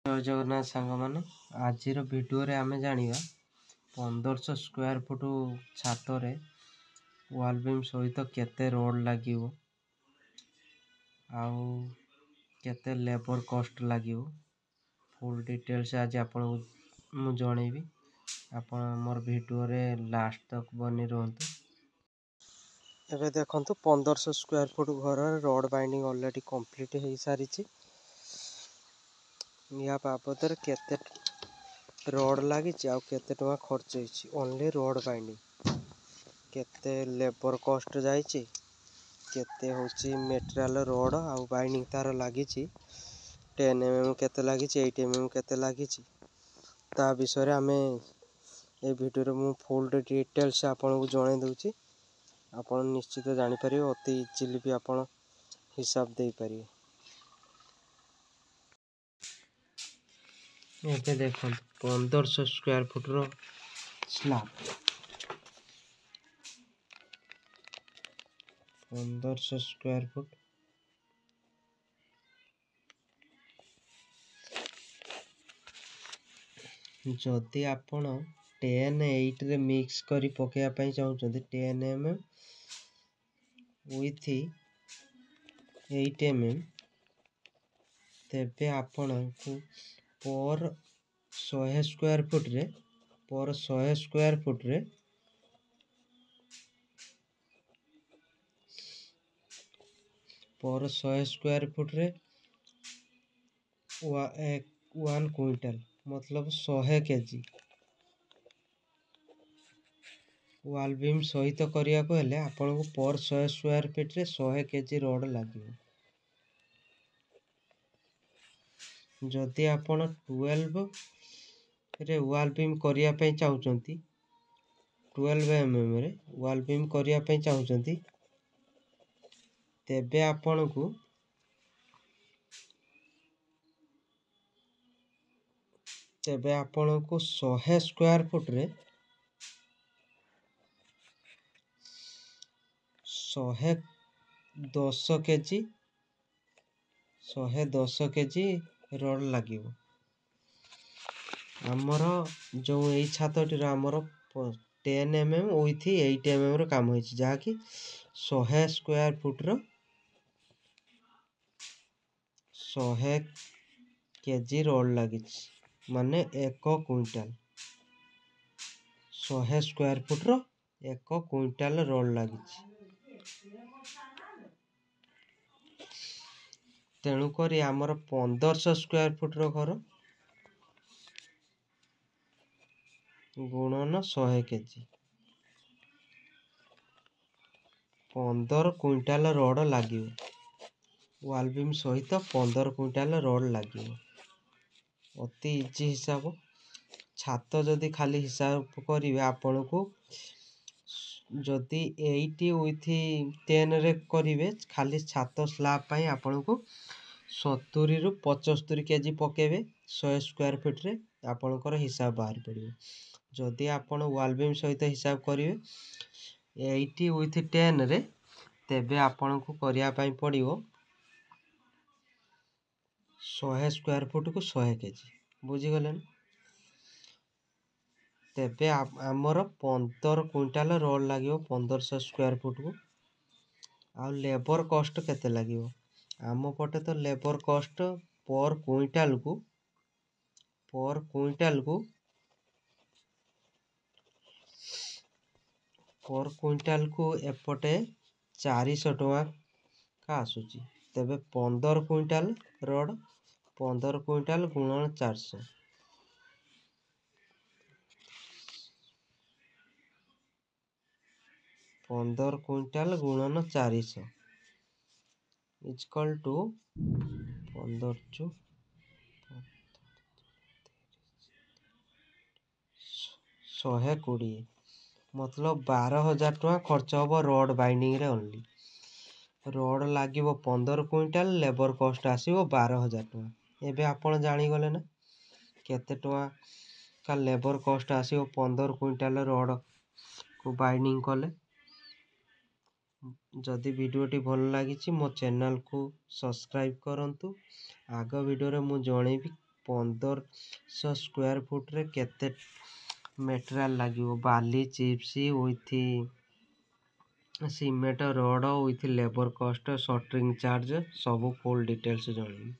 जय जगन्नाथ सांग मैंने आज वीडियो रे आमे जानिबा 1500 स्क्वायर फुट छात रे वॉल बीम सहित केते रोड लागिवो आउ केते लेबर कॉस्ट लागिवो फुल डिटेल्स आज आपन मु जणेबी आपन मोर वीडियो रे लास्ट तक बनी रहंतु। एबे देखंतु 1500 स्क्वायर फुट घर रोड बाइंडिंग ऑलरेडी कंप्लीट हो सारी या बाबद केते रोड लगी केते टका खर्च होइछि ओनली रोड बाइंडिंग केते लेबर कॉस्ट जाइछि केते होछि मटेरियल रोड आउ बाइंडिंग तार लगी 10 mm केते लगी 8 mm केते लगी ता विषय आमे ए वीडियो रे मु फुल डिटेल्स आपन को जणे दउछि आपन निश्चित जानि परिबे अति इजीली भी आपन हिसाब दे परिबे। एबे देखो 1500 स्क्वायर फुट रो स्लैब 1500 स्क्वायर फुट जदि आपण 10-8 रे मिक्स करी पकेया पई चाहउछन्ती 10 mm विथ 8 mm तेबे आपण को पर 100 स्क्वायर फुट रे पर 100 स्क्वायर फुट रे पर 100 स्क्वायर फुट रे 1 क्विंटल मतलब 100 केजी वॉल बीम सहित करिया को हेले आपण को पर 100 स्क्वायर फीट रे 100 केजी रोड लागिवो। जदि आपण 12 रे वॉल बीम करिया पई चाहउछन्ती 12 mm रे वॉल बीम करिया पई चाहउछन्ती तेबे आपण को 100 स्क्वायर फुट रे 110 केजी 110 केजी रोड लागिवो। हमर जो एई छातटी हमर 10 mm विथ 8 mm रो काम होइछि जहा कि 100 स्क्वायर फुट रो 100 केजी रोड लागिछि माने 1 क्विंटल 100 स्क्वायर फुट रो 1 क्विंटल रोड लागिछि। तेणु करी हमर 1500 स्क्वायर फुट रो घर गुणन 100 केजी 15 क्विंटल रोड लागिवो वॉल बीम सहित 15 क्विंटल रोड लागिवो अति इजी हिसाब। छात जदि खाली हिसाब करिवे आपण को जदि 8 विथ 10 रे करिवे खाली छात स्लैब पई आपण को 70 रु 75 केजी पकेबे 100 स्क्वायर फीट रे आपनकर हिसाब बाहर पड़िबो। जदि आपण वॉल बीम सहित हिसाब करिवे 80 विथ 10 रे तेबे आपण को करिया पई पड़िबो 100 स्क्वायर फुट को 100 केजी बुझी गलेन। तेबे हमर 15 क्विंटल रोड लागिवो 1500 स्क्वायर फुट को आ लेबर कॉस्ट केते लागिवो आम पटे तो लेबर कॉस्ट पर क्विंटल को एपटे 400 टका का आसुची तेबे 15 क्विंटल रोड 15 क्विंटल गुणन 400 15 क्विंटल गुणन 400 इक्वल टू 15 120 मतलब 12,000 टका खर्च होबो रोड बाइंडिंग रे ओनली रोड लागिवो 15 क्विंटल लेबर कॉस्ट आसीबो 12,000 टका। एबे आपण जानि गले ना केते टका का लेबर कॉस्ट आसीबो 15 क्विंटल रोड को बाइंडिंग कले। जदि वीडियोटी भल लागिछि मो चैनल को सब्सक्राइब करंतु आग वीडियो रे मु जणेबी 1500 ସ୍କୋୟାର ଫୁଟରେ କେତେ ମେଟେରିଆଲ ଲାଗିବ, ବାଲି chips with cement rod with labour cost shuttering charge ସବୁ ଫୁଲ୍ ଡିଟେଲ୍ସ ଜଣେଇବି।